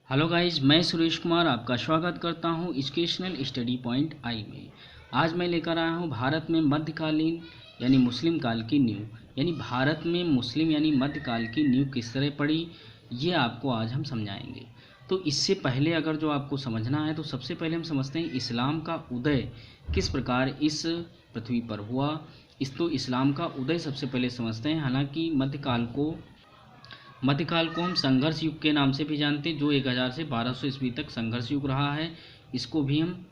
Hello guys, मैं सुरेश कुमार आपका स्वागत करता हूं एजुकेशनल स्टडी पॉइंट आई में। आज मैं लेकर आया हूं भारत में मध्यकालीन यानी मुस्लिम काल की नींव। यानी भारत में मुस्लिम यानी मध्यकाल की नींव किस तरह पड़ी, ये आपको आज हम समझाएंगे। तो इससे पहले अगर जो आपको समझना है तो सबसे पहले हम समझते हैं इस्लाम का उदय किस प्रकार इस पृथ्वी पर हुआ। इस्लाम का उदय सबसे पहले समझते हैं। हालांकि मध्यकाल को हम संघर्ष युग के नाम से भी जानते हैं, जो 1000 से 1200 ईस्वी तक संघर्ष युग रहा है। इसको भी हम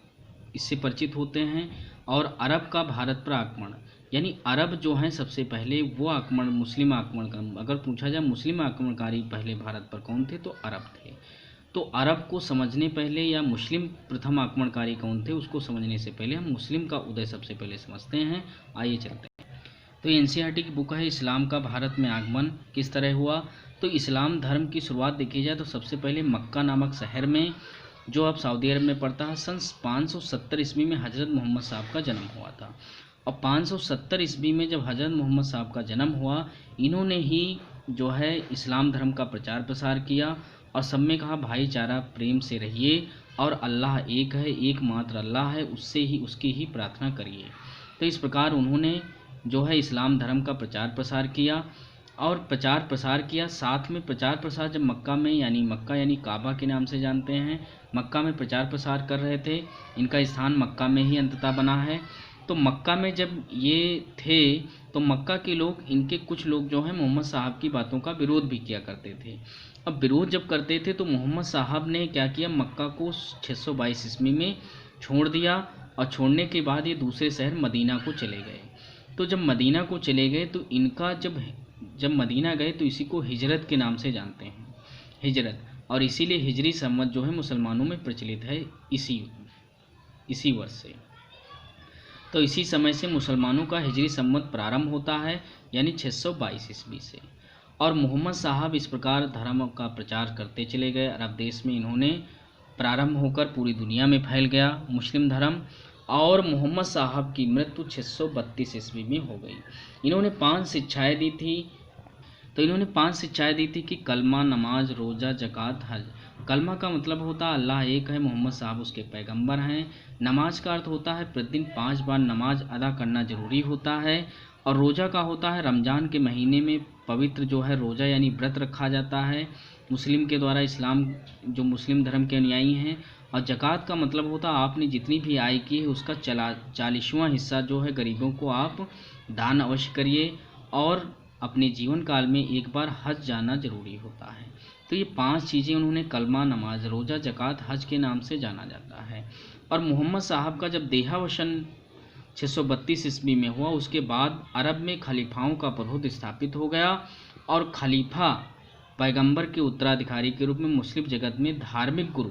इससे परिचित होते हैं। और अरब का भारत पर आक्रमण, यानी अरब जो हैं सबसे पहले वो आक्रमण मुस्लिम आक्रमण का, अगर पूछा जाए मुस्लिम आक्रमणकारी पहले भारत पर कौन थे तो अरब थे। तो अरब को समझने पहले या मुस्लिम प्रथम आक्रमणकारी कौन थे उसको समझने से पहले हम मुस्लिम का उदय सबसे पहले समझते हैं। आइए चलते हैं। तो एनसीईआरटी की बुक है इस्लाम का भारत में आगमन किस तरह हुआ। तो इस्लाम धर्म की शुरुआत देखी जाए तो सबसे पहले मक्का नामक शहर में, जो अब सऊदी अरब में पड़ता है, सन 570 ईस्वी में हज़रत मोहम्मद साहब का जन्म हुआ था। और 570 ईस्वी में जब हज़रत मोहम्मद साहब का जन्म हुआ, इन्होंने ही जो है इस्लाम धर्म का प्रचार प्रसार किया और सब में कहा भाईचारा प्रेम से रहिए और अल्लाह एक है, एकमात्र अल्लाह है, उसकी ही प्रार्थना करिए। तो इस प्रकार उन्होंने जो है इस्लाम धर्म का प्रचार प्रसार किया साथ में प्रचार प्रसार जब मक्का यानी काबा के नाम से जानते हैं, मक्का में प्रचार प्रसार कर रहे थे। इनका स्थान मक्का में ही अंततः बना है। तो मक्का में जब ये थे तो मक्का के लोग, इनके कुछ लोग जो हैं मोहम्मद साहब की बातों का विरोध भी किया करते थे। अब विरोध जब करते थे तो मोहम्मद साहब ने क्या किया, मक्का को 622 ईस्वी में छोड़ दिया और छोड़ने के बाद ये दूसरे शहर मदीना को चले गए। तो जब मदीना को चले गए तो इनका जब मदीना गए तो इसी को हिजरत के नाम से जानते हैं, हिजरत। और इसीलिए हिजरी सम्मत जो है मुसलमानों में प्रचलित है इसी वर्ष से। तो इसी समय से मुसलमानों का हिजरी सम्मत प्रारंभ होता है, यानी 622 ईस्वी से। और मोहम्मद साहब इस प्रकार धर्म का प्रचार करते चले गए। अरब देश में इन्होंने प्रारंभ होकर पूरी दुनिया में फैल गया मुस्लिम धर्म। और मोहम्मद साहब की मृत्यु 632 ईस्वी में हो गई। इन्होंने 5 शिक्षाएं दी थी। कि कलमा, नमाज, रोज़ा, ज़कात, हज। कलमा का मतलब होता है अल्लाह एक है, मोहम्मद साहब उसके पैगंबर हैं। नमाज का अर्थ होता है प्रतिदिन 5 बार नमाज अदा करना जरूरी होता है। और रोज़ा का होता है रमज़ान के महीने में पवित्र जो है रोज़ा यानी व्रत रखा जाता है मुस्लिम के द्वारा, जो मुस्लिम धर्म के अनुयायी हैं। और ज़कात का मतलब होता है आपने जितनी भी आय की है उसका 40वां हिस्सा जो है गरीबों को आप दान अवश्य करिए। और अपने जीवन काल में एक बार हज जाना जरूरी होता है। तो ये 5 चीज़ें उन्होंने कलमा, नमाज, रोज़ा, ज़कात, हज के नाम से जाना जाता है। और मोहम्मद साहब का जब देहावसान 632 ईस्वी में हुआ, उसके बाद अरब में खलीफाओं का प्रभुत्व स्थापित हो गया। और खलीफा पैगंबर के उत्तराधिकारी के रूप में मुस्लिम जगत में धार्मिक गुरु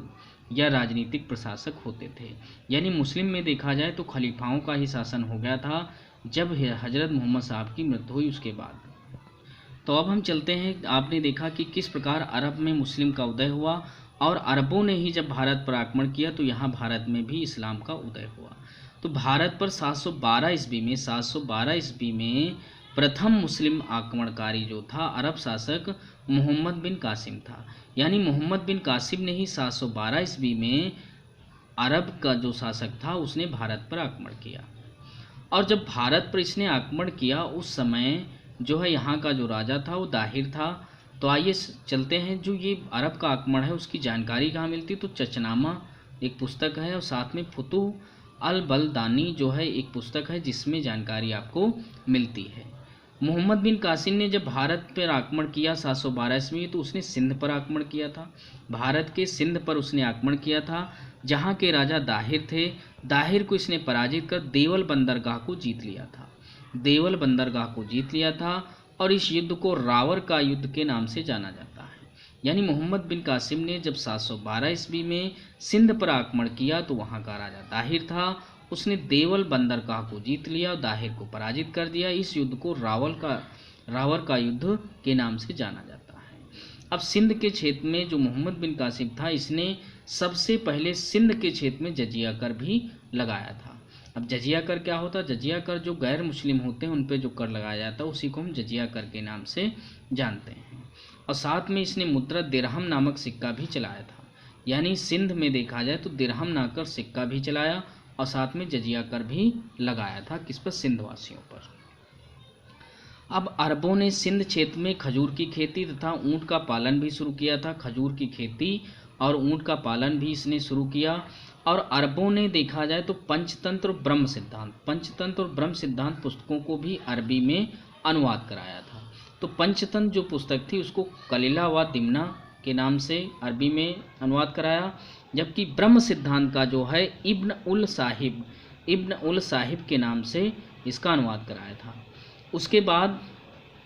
या राजनीतिक प्रशासक होते थे। यानी मुस्लिम में देखा जाए तो खलीफाओं का ही शासन हो गया था जब हज़रत मोहम्मद साहब की मृत्यु हुई उसके बाद। तो अब हम चलते हैं। आपने देखा कि किस प्रकार अरब में मुस्लिम का उदय हुआ और अरबों ने ही जब भारत पर आक्रमण किया तो यहाँ भारत में भी इस्लाम का उदय हुआ। तो भारत पर 712 ईस्वी में प्रथम मुस्लिम आक्रमणकारी जो था अरब शासक मोहम्मद बिन कासिम था। यानी मोहम्मद बिन कासिम ने ही 712 ईस्वी में अरब का जो शासक था उसने भारत पर आक्रमण किया। और जब भारत पर इसने आक्रमण किया उस समय जो है यहाँ का जो राजा था वो दाहिर था। तो आइए चलते हैं, जो ये अरब का आक्रमण है उसकी जानकारी कहाँ मिलती है। तो चचनामा एक पुस्तक है और साथ में फुतुह अल बलदानी जो है एक पुस्तक है जिसमें जानकारी आपको मिलती है। मोहम्मद बिन कासिम ने जब भारत पर आक्रमण किया 712 ईस्वी में, तो उसने सिंध पर आक्रमण किया था। भारत के सिंध पर उसने आक्रमण किया था जहाँ के राजा दाहिर थे। दाहिर को इसने पराजित कर देवल बंदरगाह को जीत लिया था। और इस युद्ध को रावर का युद्ध के नाम से जाना जाता है। यानी मोहम्मद बिन कासिम ने जब 712 ईस्वी में सिंध पर आक्रमण किया तो वहाँ का राजा दाहिर था, उसने देवल बंदरगाह को जीत लिया और दाहिर को पराजित कर दिया। इस युद्ध को रावर का युद्ध के नाम से जाना जाता है। अब सिंध के क्षेत्र में जो मोहम्मद बिन कासिम था, इसने सबसे पहले सिंध के क्षेत्र में जजिया कर भी लगाया था। अब जजिया कर क्या होता है? जजिया कर जो गैर मुस्लिम होते हैं उन पे जो कर लगाया जाता है उसी को हम जजिया कर के नाम से जानते हैं। और साथ में इसने मुद्रा दिरहम नामक सिक्का भी चलाया था। यानी सिंध में देखा जाए तो दिरहम नाकर सिक्का भी चलाया और साथ में जजिया कर भी लगाया था, किस पर? सिंध वासियों पर। अब अरबों ने सिंध क्षेत्र में खजूर की खेती तथा ऊंट का पालन भी शुरू किया था। खजूर की खेती और ऊंट का पालन भी इसने शुरू किया। और अरबों ने देखा जाए तो पंचतंत्र और ब्रह्म सिद्धांत पुस्तकों को भी अरबी में अनुवाद कराया था। तो पंचतंत्र जो पुस्तक थी उसको कलीला व दिमना के नाम से अरबी में अनुवाद कराया, जबकि ब्रह्म सिद्धांत का जो है इब्न उल साहिब के नाम से इसका अनुवाद कराया था। उसके बाद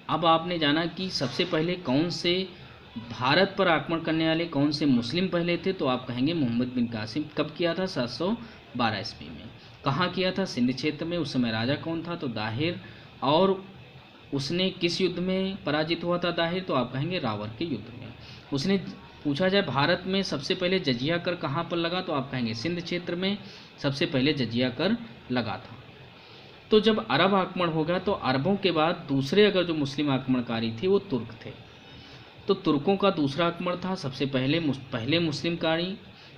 अब आपने जाना कि सबसे पहले कौन से भारत पर आक्रमण करने वाले कौन से मुस्लिम पहले थे, तो आप कहेंगे मोहम्मद बिन कासिम। कब किया था? 712 ईस्वी में। कहाँ किया था? सिंध क्षेत्र में। उस समय राजा कौन था? तो दाहिर। और उसने किस युद्ध में पराजित हुआ था दाहिर? तो आप कहेंगे रावर के युद्ध में। उसने पूछा जाए भारत में सबसे पहले जजिया कर कहाँ पर लगा, तो आप कहेंगे सिंध क्षेत्र में सबसे पहले जजिया कर लगा था। तो जब अरब आक्रमण हो गया तो अरबों के बाद दूसरे अगर जो मुस्लिम आक्रमणकारी थे वो तुर्क थे। तो तुर्कों का दूसरा आक्रमण था। सबसे पहले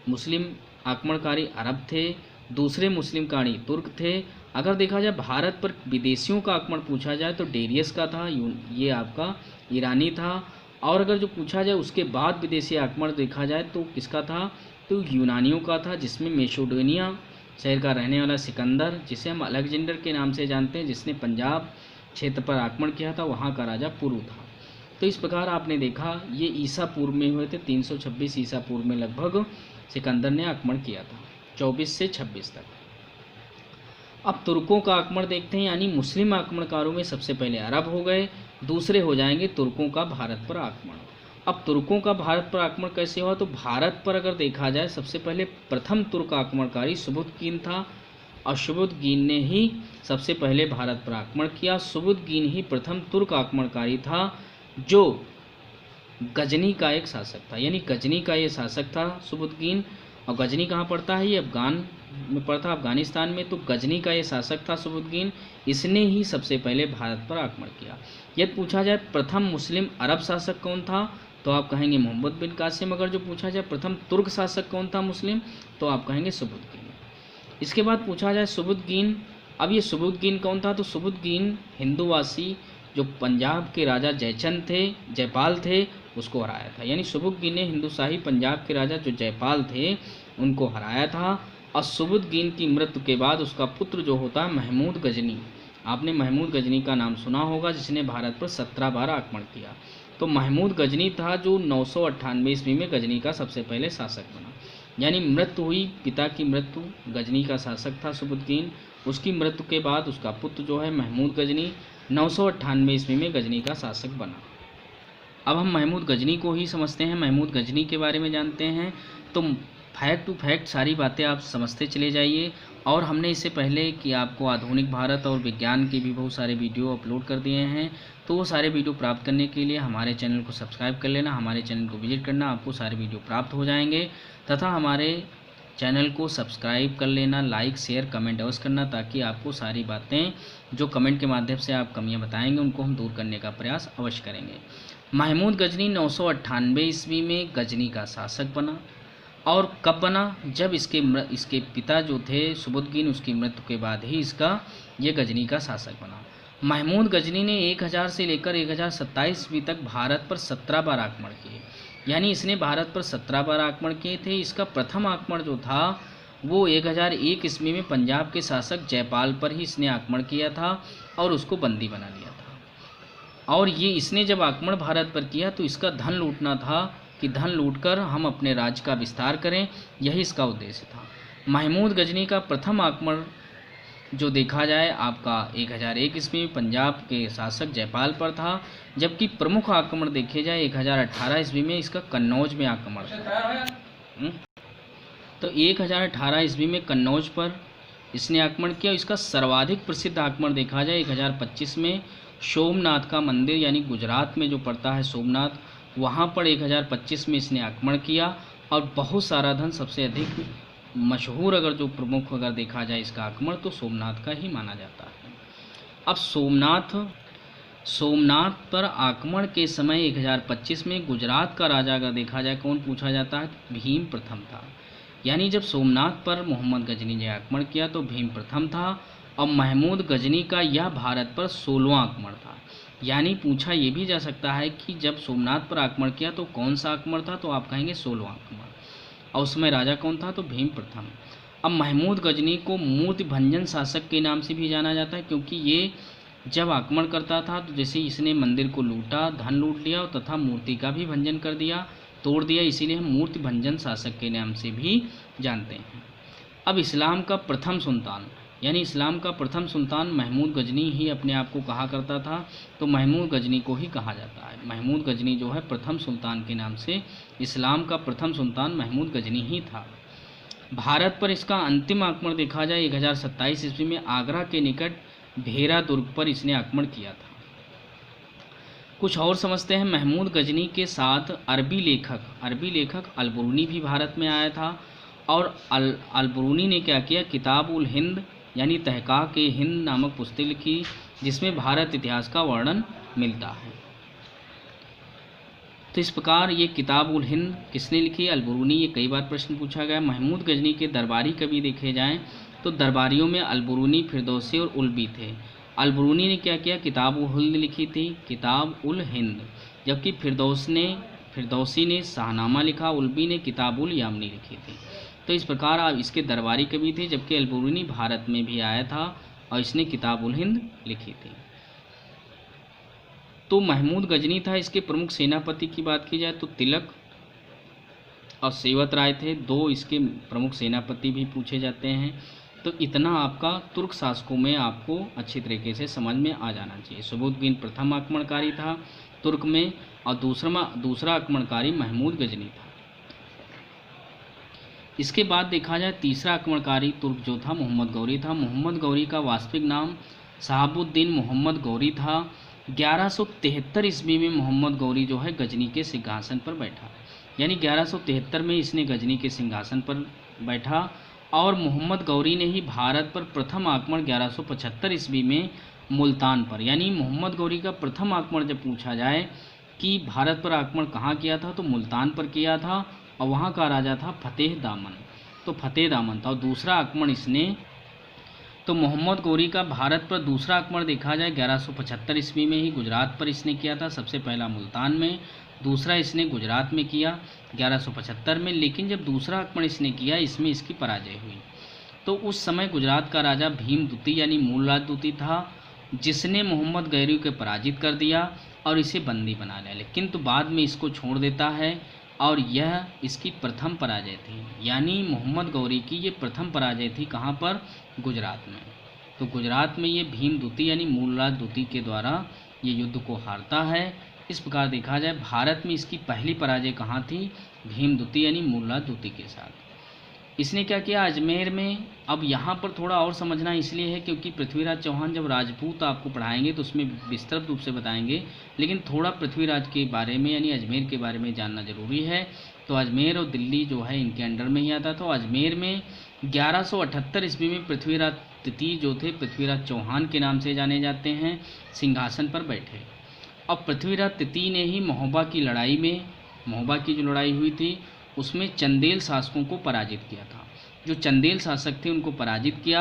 मुस्लिम आक्रमणकारी अरब थे, दूसरे मुस्लिमकारी तुर्क थे। अगर देखा जाए भारत पर विदेशियों का आक्रमण पूछा जाए तो डेरियस का था, ये आपका ईरानी था। और अगर जो पूछा जाए उसके बाद विदेशी आक्रमण देखा जाए तो किसका था? तो यूनानियों का था, जिसमें मेसिडोनिया शहर का रहने वाला सिकंदर, जिसे हम अलेक्जेंडर के नाम से जानते हैं, जिसने पंजाब क्षेत्र पर आक्रमण किया था, वहाँ का राजा पुरु था। तो इस प्रकार आपने देखा ये ईसा पूर्व में हुए थे। 326 ईसा पूर्व में लगभग सिकंदर ने आक्रमण किया था, 24 से 26 तक। अब तुर्कों का आक्रमण देखते हैं, यानी मुस्लिम आक्रमणकारों में सबसे पहले अरब हो गए, दूसरे हो जाएंगे तुर्कों का भारत पर आक्रमण। अब तुर्कों का भारत पर आक्रमण कैसे हुआ? तो भारत पर अगर देखा जाए सबसे पहले प्रथम तुर्क आक्रमणकारी सुबुतगीन था, और सुबुतगीन ने ही सबसे पहले भारत पर आक्रमण किया। सुबुतगीन ही प्रथम तुर्क आक्रमणकारी था जो गजनी का एक शासक था, यानी गजनी का ये शासक था सुबुतगीन। और गजनी कहाँ पड़ता है? ये अफगान में पड़ता, अफगानिस्तान में। तो गजनी का ये शासक था सुबुतगीन, इसने ही सबसे पहले भारत पर आक्रमण किया। यदि पूछा जाए प्रथम मुस्लिम अरब शासक कौन था, तो आप कहेंगे मोहम्मद बिन कासिम। अगर जो पूछा जाए प्रथम तुर्क शासक कौन था मुस्लिम, तो आप कहेंगे सुबुतगीन। इसके बाद पूछा जाए सुबुतगीन, अब ये सुबुतगीन कौन था? तो सुबुतगीन हिंदूवासी जो पंजाब के राजा जयपाल थे उसको हराया था। यानी सुबुतगीन ने हिंदूशाही पंजाब के राजा जो जयपाल थे उनको हराया था। और सुबुतगीन की मृत्यु के बाद उसका पुत्र जो होता है महमूद गजनी, आपने महमूद गजनी का नाम सुना होगा, जिसने भारत पर 17 बार आक्रमण किया। तो महमूद गजनी था जो 998 ईस्वी में गजनी का सबसे पहले शासक बना। यानी मृत्यु हुई, पिता की मृत्यु, गजनी का शासक था सुबुतगीन, उसकी मृत्यु के बाद उसका पुत्र जो है महमूद गजनी 998 ईस्वी में गजनी का शासक बना। अब हम महमूद गजनी को ही समझते हैं, महमूद गजनी के बारे में जानते हैं। तो फैक्ट टू फैक्ट सारी बातें आप समझते चले जाइए। और हमने इससे पहले कि आपको आधुनिक भारत और विज्ञान के भी बहुत सारे वीडियो अपलोड कर दिए हैं, तो वो सारे वीडियो प्राप्त करने के लिए हमारे चैनल को सब्सक्राइब कर लेना, हमारे चैनल को विजिट करना, आपको सारे वीडियो प्राप्त हो जाएंगे। तथा हमारे चैनल को सब्सक्राइब कर लेना, लाइक शेयर कमेंट अवश्य करना, ताकि आपको सारी बातें जो कमेंट के माध्यम से आप कमियां बताएंगे उनको हम दूर करने का प्रयास अवश्य करेंगे। महमूद गजनी 998 ईस्वी में गजनी का शासक बना। और कब बना? जब इसके पिता जो थे सुबुतगीन, उसकी मृत्यु के बाद ही ये गजनी का शासक बना। महमूद गजनी ने 1000 से लेकर 1027 ईस्वी तक भारत पर 17 बार आक्रमण किए। यानी इसने भारत पर 17 बार आक्रमण किए थे। इसका प्रथम आक्रमण जो था वो 1001 ईस्वी में पंजाब के शासक जयपाल पर ही इसने आक्रमण किया था और उसको बंदी बना लिया था। और ये इसने जब आक्रमण भारत पर किया तो इसका धन लूटना था, कि धन लूटकर हम अपने राज्य का विस्तार करें, यही इसका उद्देश्य था। महमूद गजनी का प्रथम आक्रमण जो देखा जाए आपका 1001 ईस्वी में पंजाब के शासक जयपाल पर था, जबकि प्रमुख आक्रमण देखे जाए 1018 ईस्वी में इसका कन्नौज में आक्रमण था। तो 1018 ईस्वी में कन्नौज पर इसने आक्रमण किया। इसका सर्वाधिक प्रसिद्ध आक्रमण देखा जाए 1025 में सोमनाथ का मंदिर, यानी गुजरात में जो पड़ता है सोमनाथ, वहाँ पर 1025 में इसने आक्रमण किया। और बहुत सारा धन, सबसे अधिक मशहूर अगर जो प्रमुख अगर देखा जाए इसका आक्रमण तो सोमनाथ का ही माना जाता है। अब सोमनाथ सोमनाथ पर आक्रमण के समय 1025 में गुजरात का राजा अगर देखा जाए कौन पूछा जाता है, भीम प्रथम था। यानी जब सोमनाथ पर मोहम्मद गजनी ने आक्रमण किया तो भीम प्रथम था, और महमूद गजनी का यह भारत पर 16वां आक्रमण था। यानी पूछा ये भी जा सकता है कि जब सोमनाथ पर आक्रमण किया तो कौन सा आक्रमण था, तो आप कहेंगे 16वां आक्रमण, और उसमें राजा कौन था, तो भीम प्रथम। अब महमूद गजनी को मूर्ति भंजन शासक के नाम से भी जाना जाता है, क्योंकि ये जब आक्रमण करता था तो जैसे इसने मंदिर को लूटा, धन लूट लिया तथा मूर्ति का भी भंजन कर दिया, तोड़ दिया, इसीलिए हम मूर्ति भंजन शासक के नाम से भी जानते हैं। अब इस्लाम का प्रथम सुल्तान, यानी इस्लाम का प्रथम सुल्तान महमूद गजनी ही अपने आप को कहा करता था, तो महमूद गजनी को ही कहा जाता है। महमूद गजनी जो है प्रथम सुल्तान के नाम से, इस्लाम का प्रथम सुल्तान महमूद गजनी ही था। भारत पर इसका अंतिम आक्रमण देखा जाए 1027 ईस्वी में आगरा के निकट भेरा दुर्ग पर इसने आक्रमण किया था। कुछ और समझते हैं। महमूद गजनी के साथ अरबी लेखक अलबरूनी भी भारत में आया था, और अलबरूनी ने क्या किया, किताब उल हिंद यानी तहक़ीक़ हिंद नामक पुस्तक लिखी, जिसमें भारत इतिहास का वर्णन मिलता है। तो इस प्रकार ये किताब उल हिंद किसने लिखी, अलबरूनी। ये कई बार प्रश्न पूछा गया। महमूद गजनी के दरबारी कवि देखे जाएं तो दरबारियों में अलबरूनी, फिरदौसी और उल्बी थे। अलबरूनी ने क्या किया, किताब उल हिंद लिखी थी, किताब उल हिंद, जबकि फिरदौसी ने शाहनामा लिखा, उल्बी ने किताब उल यामनी लिखी थी। तो इस प्रकार आप इसके दरबारी कवि थे, जबकि अलबरूनी भारत में भी आया था और इसने किताब उल हिंद लिखी थी। तो महमूद गजनी था। इसके प्रमुख सेनापति की बात की जाए तो तिलक और सेवत राय थे, दो इसके प्रमुख सेनापति भी पूछे जाते हैं। तो इतना आपका तुर्क शासकों में आपको अच्छी तरीके से समझ में आ जाना चाहिए। सुबुद्दीन प्रथम आक्रमणकारी था तुर्क में, और दूसरा आक्रमणकारी महमूद गजनी था। इसके बाद देखा जाए तीसरा आक्रमणकारी तुर्क जो था मोहम्मद गौरी था। मोहम्मद गौरी का वास्तविक नाम शहाबुद्दीन मोहम्मद गौरी था। 1173 ईस्वी में मोहम्मद गौरी जो है गजनी के सिंहासन पर बैठा, यानी 1173 में इसने गजनी के सिंहासन पर बैठा, और मोहम्मद गौरी ने ही भारत पर प्रथम आक्रमण 1175 ईस्वी में मुल्तान पर, यानी मोहम्मद गौरी का प्रथम आक्रमण जब पूछा जाए कि भारत पर आक्रमण कहाँ किया था, तो मुल्तान पर किया था, और वहाँ का राजा था फतेह दामन, तो फतेह दामन था। और दूसरा आक्रमण इसने, तो मोहम्मद गौरी का भारत पर दूसरा आक्रमण देखा जाए 1175 ईस्वी में ही गुजरात पर इसने किया था। सबसे पहला मुल्तान में, दूसरा इसने गुजरात में किया 1175 में। लेकिन जब दूसरा आक्रमण इसने किया इसमें इसकी पराजय हुई। तो उस समय गुजरात का राजा भीम द्वितीय यानी मूलराज द्वितीय था, जिसने मोहम्मद गौरी को पराजित कर दिया और इसे बंदी बना लिया, लेकिन तो बाद में इसको छोड़ देता है, और यह इसकी प्रथम पराजय थी। यानी मोहम्मद गौरी की ये प्रथम पराजय थी कहाँ पर, गुजरात में। तो गुजरात में ये भीम द्वितीय यानी मूलराज द्वितीय के द्वारा ये युद्ध को हारता है। इस प्रकार देखा जाए भारत में इसकी पहली पराजय कहाँ थी, भीम द्वितीय यानी मूलराज द्वितीय के साथ। इसने क्या किया, अजमेर में। अब यहाँ पर थोड़ा और समझना इसलिए है क्योंकि पृथ्वीराज चौहान जब राजपूत आपको पढ़ाएंगे तो उसमें विस्तृत रूप से बताएंगे, लेकिन थोड़ा पृथ्वीराज के बारे में यानी अजमेर के बारे में जानना जरूरी है। तो अजमेर और दिल्ली जो है इनके अंडर में ही आता था। तो अजमेर में 1178 ईस्वी में पृथ्वीराज तृतीय जो थे, पृथ्वीराज चौहान के नाम से जाने जाते हैं, सिंहासन पर बैठे। अब पृथ्वीराज तृतीय ने ही महोबा की जो लड़ाई हुई थी उसमें चंदेल शासकों को पराजित किया था। जो चंदेल शासक थे उनको पराजित किया,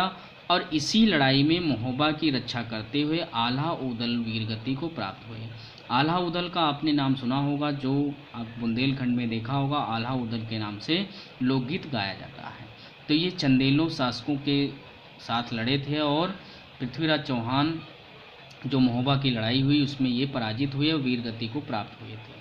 और इसी लड़ाई में महोबा की रक्षा करते हुए आल्हा उदल वीरगति को प्राप्त हुए। आल्हा उदल का आपने नाम सुना होगा, जो आप बुंदेलखंड में देखा होगा, आल्हा उदल के नाम से लोकगीत गाया जाता है। तो ये चंदेलों शासकों के साथ लड़े थे, और पृथ्वीराज चौहान जो महोबा की लड़ाई हुई उसमें ये पराजित हुए और वीरगति को प्राप्त हुए थे।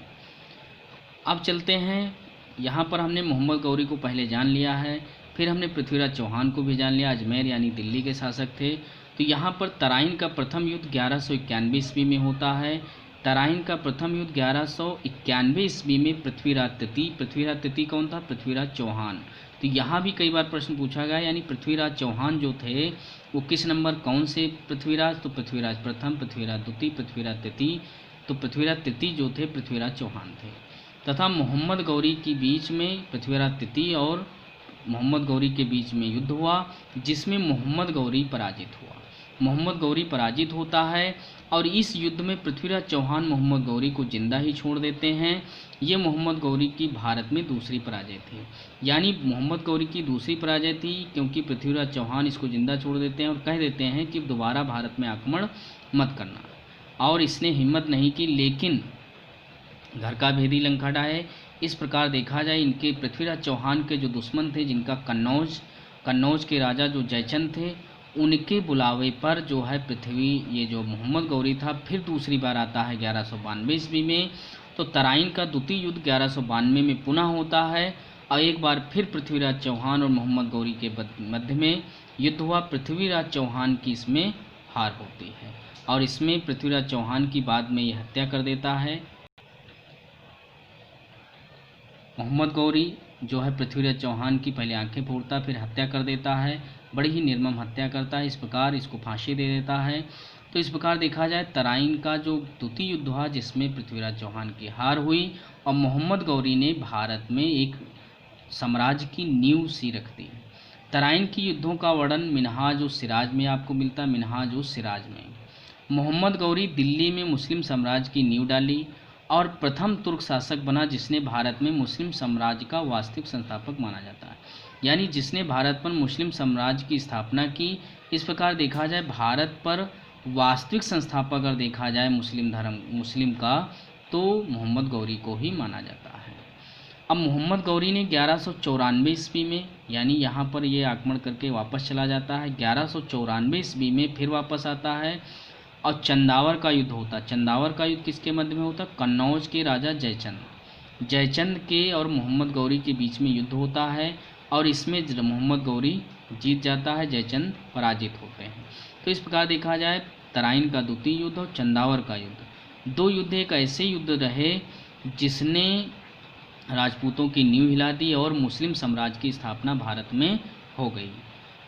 अब चलते हैं, यहाँ पर हमने मोहम्मद गौरी को पहले जान लिया है, फिर हमने पृथ्वीराज चौहान को भी जान लिया, अजमेर यानी दिल्ली के शासक थे। तो यहाँ पर तराइन का प्रथम युद्ध 1191 ईस्वी में होता है। तराइन का प्रथम युद्ध 1191 ईस्वी में पृथ्वीराज तृतीय कौन था, पृथ्वीराज चौहान। तो यहाँ भी कई बार प्रश्न पूछा गया, यानी पृथ्वीराज चौहान जो थे वो किस नंबर, कौन से पृथ्वीराज, तो पृथ्वीराज प्रथम, पृथ्वीराज द्वितीय, पृथ्वीराज तृतीय। तो पृथ्वीराज तृतीय जो थे पृथ्वीराज चौहान थे। तथा मोहम्मद गौरी के बीच में पृथ्वीराज तृतीय और मोहम्मद गौरी के बीच में युद्ध हुआ, जिसमें मोहम्मद गौरी पराजित हुआ। मोहम्मद गौरी पराजित होता है और इस युद्ध में पृथ्वीराज चौहान मोहम्मद गौरी को जिंदा ही छोड़ देते हैं। ये मोहम्मद गौरी की भारत में दूसरी पराजय थी, यानी मोहम्मद गौरी की दूसरी पराजय थी, क्योंकि पृथ्वीराज चौहान इसको जिंदा छोड़ देते हैं और कह देते हैं कि दोबारा भारत में आक्रमण मत करना। और इसने हिम्मत नहीं की, लेकिन घर का भेदी लंका ढाए। इस प्रकार देखा जाए, इनके पृथ्वीराज चौहान के जो दुश्मन थे, जिनका कन्नौज के राजा जो जयचंद थे, उनके बुलावे पर जो है ये जो मोहम्मद गौरी था फिर दूसरी बार आता है 1192 ईस्वी में। तो तराइन का द्वितीय युद्ध 1192 में पुनः होता है और एक बार फिर पृथ्वीराज चौहान और मोहम्मद गौरी के मध्य में युद्ध हुआ। पृथ्वीराज चौहान की इसमें हार होती है और इसमें पृथ्वीराज चौहान की बाद में ये हत्या कर देता है। मोहम्मद गौरी जो है पृथ्वीराज चौहान की पहले आंखें फोड़ता, फिर हत्या कर देता है, बड़ी ही निर्मम हत्या करता है। इस प्रकार इसको फांसी दे देता है। तो इस प्रकार देखा जाए, तराइन का जो द्वितीय युद्ध हुआ जिसमें पृथ्वीराज चौहान की हार हुई और मोहम्मद गौरी ने भारत में एक साम्राज्य की नींव सी रख दी। तराइन की युद्धों का वर्णन मिनहाज उस सिराज में आपको मिलता है। मिनहाज उस सिराज में मोहम्मद गौरी दिल्ली में मुस्लिम साम्राज्य की नींव डाली और प्रथम तुर्क शासक बना, जिसने भारत में मुस्लिम साम्राज्य का वास्तविक संस्थापक माना जाता है, यानी जिसने भारत पर मुस्लिम साम्राज्य की स्थापना की। इस प्रकार देखा जाए, भारत पर वास्तविक संस्थापक अगर देखा जाए मुस्लिम का, तो मोहम्मद गौरी को ही माना जाता है। अब मोहम्मद गौरी ने 1194 ईस्वी में, यानी यहाँ पर ये आक्रमण करके वापस चला जाता है। 1194 ईस्वी में फिर वापस आता है और चंदावर का युद्ध होता है। चंदावर का युद्ध किसके मध्य में होता है? कन्नौज के राजा जयचंद के और मोहम्मद गौरी के बीच में युद्ध होता है और इसमें मोहम्मद गौरी जीत जाता है, जयचंद पराजित होते हैं। तो इस प्रकार देखा जाए, तराइन का द्वितीय युद्ध और चंदावर का युद्ध, दो युद्ध एक ऐसे युद्ध रहे जिसने राजपूतों की नींव हिला दी और मुस्लिम साम्राज्य की स्थापना भारत में हो गई।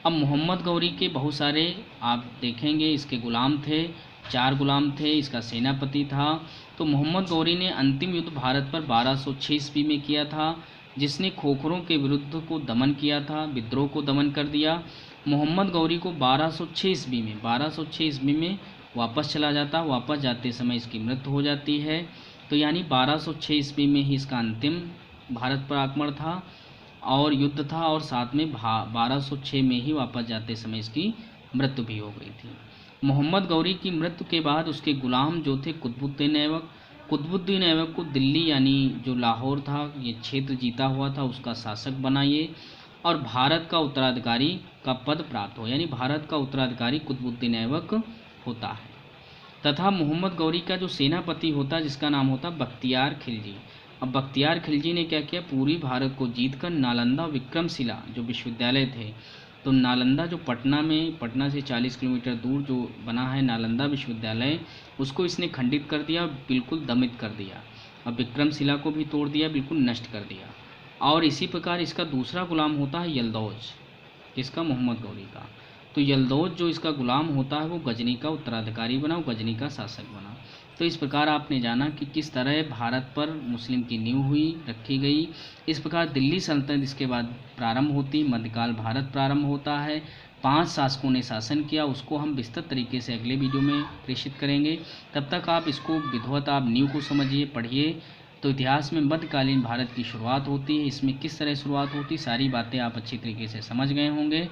अब मोहम्मद गौरी के बहुत सारे आप देखेंगे, इसके गुलाम थे, 4 गुलाम थे, इसका सेनापति था। तो मोहम्मद गौरी ने अंतिम युद्ध भारत पर 1206 ईस्वी में किया था, जिसने खोखरों के विरुद्ध को दमन किया था, विद्रोह को दमन कर दिया। मोहम्मद गौरी को 1206 ईस्वी में वापस चला जाता, वापस जाते समय इसकी मृत्यु हो जाती है। तो यानी 1206 ईस्वी में ही इसका अंतिम भारत पर आक्रमण था और युद्ध था, और साथ में 1206 में ही वापस जाते समय इसकी मृत्यु भी हो गई थी। मोहम्मद गौरी की मृत्यु के बाद उसके गुलाम जो थे कुतुबुद्दीन ऐबक को दिल्ली, यानी जो लाहौर था, ये क्षेत्र जीता हुआ था, उसका शासक बनाइए और भारत का उत्तराधिकारी का पद प्राप्त हो, यानी भारत का उत्तराधिकारी कुतुबुद्दीन ऐबक होता है। तथा मोहम्मद गौरी का जो सेनापति होता है, जिसका नाम होता बख्तियार खिलजी। अब बख्तियार खिलजी ने क्या किया, पूरी भारत को जीतकर नालंदा विक्रमशिला जो विश्वविद्यालय थे, तो नालंदा जो पटना से 40 किलोमीटर दूर जो बना है नालंदा विश्वविद्यालय, उसको इसने खंडित कर दिया, बिल्कुल दमित कर दिया। अब विक्रमशिला को भी तोड़ दिया, बिल्कुल नष्ट कर दिया। और इसी प्रकार इसका दूसरा गुलाम होता है यल्दौज, किसका? मोहम्मद गौरी का। तो यल्दौज जो इसका गुलाम होता है वो गजनी का उत्तराधिकारी बना, वो गजनी का शासक बना। तो इस प्रकार आपने जाना कि किस तरह भारत पर मुस्लिम की नींव रखी गई। इस प्रकार दिल्ली सल्तनत इसके बाद प्रारंभ होती, मध्यकाल भारत प्रारंभ होता है। 5 शासकों ने शासन किया, उसको हम विस्तृत तरीके से अगले वीडियो में प्रेषित करेंगे। तब तक आप इसको विधिवत आप नींव को समझिए, पढ़िए। तो इतिहास में मध्यकालीन भारत की शुरुआत होती है, इसमें किस तरह शुरुआत होती, सारी बातें आप अच्छी तरीके से समझ गए होंगे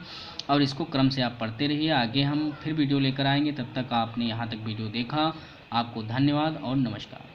और इसको क्रम से आप पढ़ते रहिए। आगे हम फिर वीडियो लेकर आएंगे, तब तक आपने यहाँ तक वीडियो देखा, आपको धन्यवाद और नमस्कार।